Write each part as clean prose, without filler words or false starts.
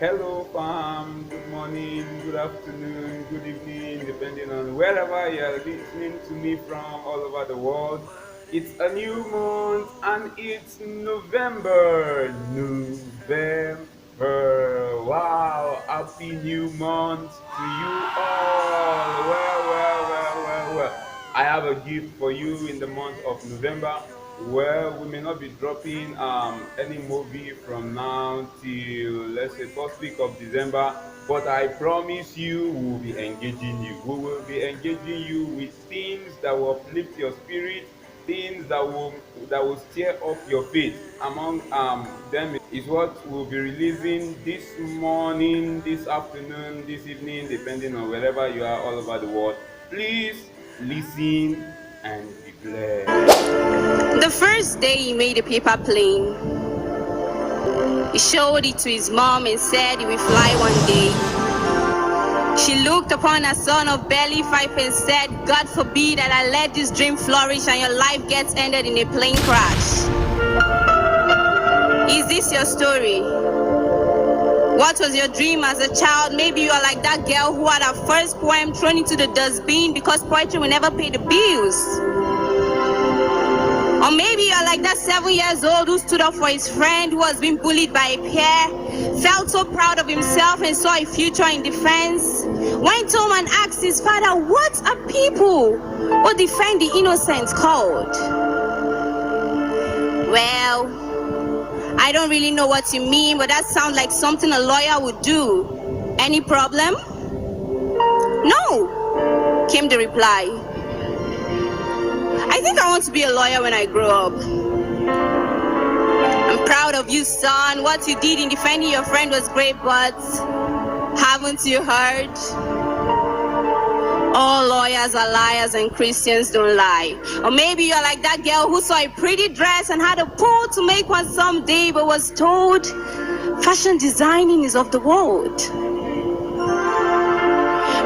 Hello, fam. Good morning, good afternoon, good evening, depending on wherever you are listening to me from all over the world. It's a new month and it's November. November. Wow. Happy new month to you all. Well. I have a gift for you in the month of November. Well, we may not be dropping any movie from now till, let's say, first week of December, but I promise you we will be engaging you. We will be engaging you with things that will uplift your spirit, things that will stir up your faith. Among them is what we'll be releasing this morning, this afternoon, this evening, depending on wherever you are all over the world. Please listen and be blessed. The first day he made a paper plane, he showed it to his mom and said he will fly one day. She looked upon her son of barely 5 and said, God forbid that I let this dream flourish and your life gets ended in a plane crash. Is this your story? What was your dream as a child? Maybe you are like that girl who had her first poem thrown into the dustbin because poetry will never pay the bills. Or maybe you're like that 7 years old who stood up for his friend who has been bullied by a peer, felt so proud of himself and saw a future in defense, went home and asked his father, what are people who defend the innocent called? Well, I don't really know what you mean, but that sounds like something a lawyer would do. Any problem? No, came the reply. I think I want to be a lawyer when I grow up. I'm proud of you, son. What you did in defending your friend was great, but haven't you heard? All lawyers are liars and Christians don't lie. Or maybe you're like that girl who saw a pretty dress and had a pull to make one someday, but was told fashion designing is of the world.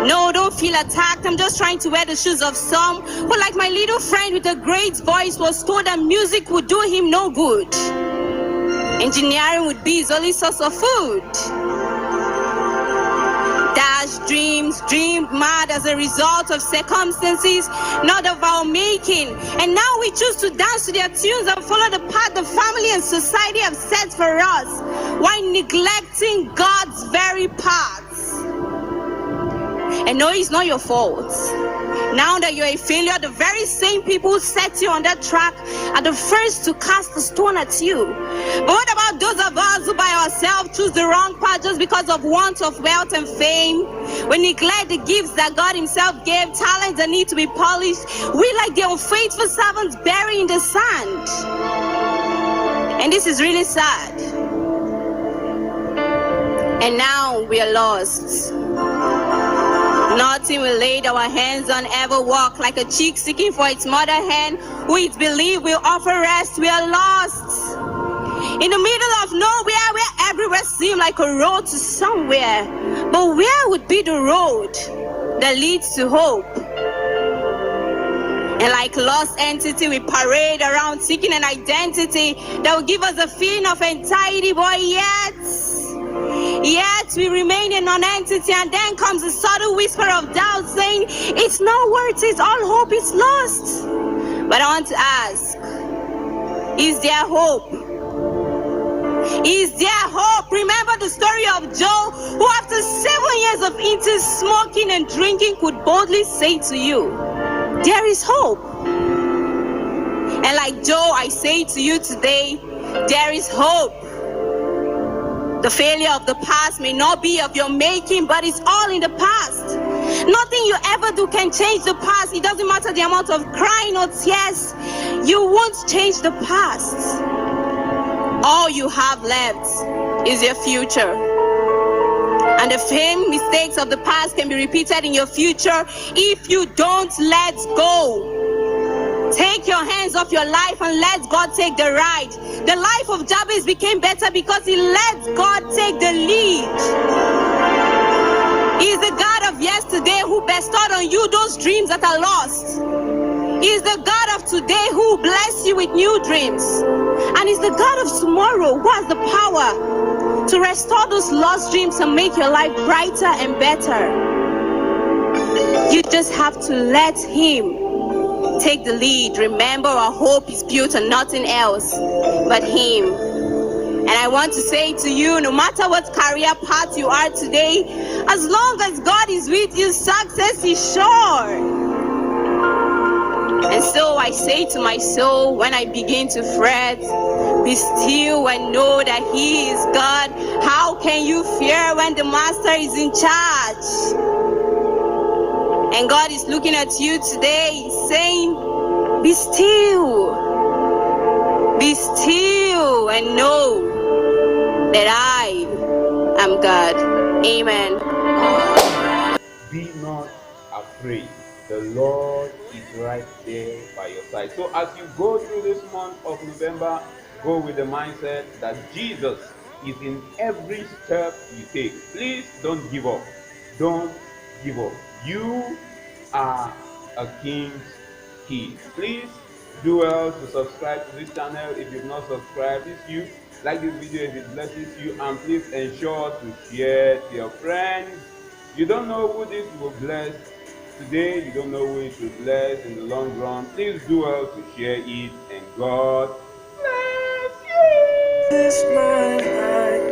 No, don't feel attacked. I'm just trying to wear the shoes of some who, like my little friend with a great voice, was told that music would do him no good. Engineering would be his only source of food. Dashed dreams, dreamed mad as a result of circumstances not of our making. And now we choose to dance to their tunes and follow the path the family and society have set for us, while neglecting God's very paths. And no, it's not your fault. Now that you're a failure, the very same people who set you on that track are the first to cast a stone at you. But what about those of us who by ourselves choose the wrong path just because of want of wealth and fame? We neglect the gifts that God himself gave, talents that need to be polished. We, like the unfaithful servants, bury in the sand. And this is really sad. And now we are lost. Nothing we laid our hands on ever walk, like a chick seeking for its mother hen, who it believed will offer rest. We are lost in the middle of nowhere, where everywhere seemed like a road to somewhere. But where would be the road that leads to hope? And like lost entity, we parade around seeking an identity that will give us a feeling of entirety, but Yet we remain a non-entity, and then comes a subtle whisper of doubt saying, it's not worth it, all hope is lost. But I want to ask, is there hope? Is there hope? Remember the story of Joe, who after 7 years of eating, smoking and drinking could boldly say to you, there is hope. And like Joe, I say to you today, there is hope. The failure of the past may not be of your making, but it's all in the past. Nothing you ever do can change the past. It doesn't matter the amount of crying or tears. You won't change the past. All you have left is your future. And the same mistakes of the past can be repeated in your future if you don't let go. Take your hands off your life and let God take the ride. The life of Jabez became better because he let God take the lead. He is the God of yesterday who bestowed on you those dreams that are lost. He is the God of today who bless you with new dreams. And he's the God of tomorrow who has the power to restore those lost dreams and make your life brighter and better. You just have to let Him take the lead. Remember, our hope is built on nothing else but Him. And I want to say to you, no matter what career path you are today, as long as God is with you, success is sure. And so I say to my soul, when I begin to fret, be still and know that He is God. How can you fear when the Master is in charge? And God is looking at you today saying, be still and know that I am God. Amen. Be not afraid. The Lord is right there by your side. So as you go through this month of November, go with the mindset that Jesus is in every step you take. Please don't give up. Don't give up. You are a king's kid. Please do well to subscribe to this channel if you've not subscribed. Please you like this video if it blesses you, and please ensure to share to your friends. You don't know who this will bless today, you don't know who it will bless in the long run. Please do well to share it, and God bless you.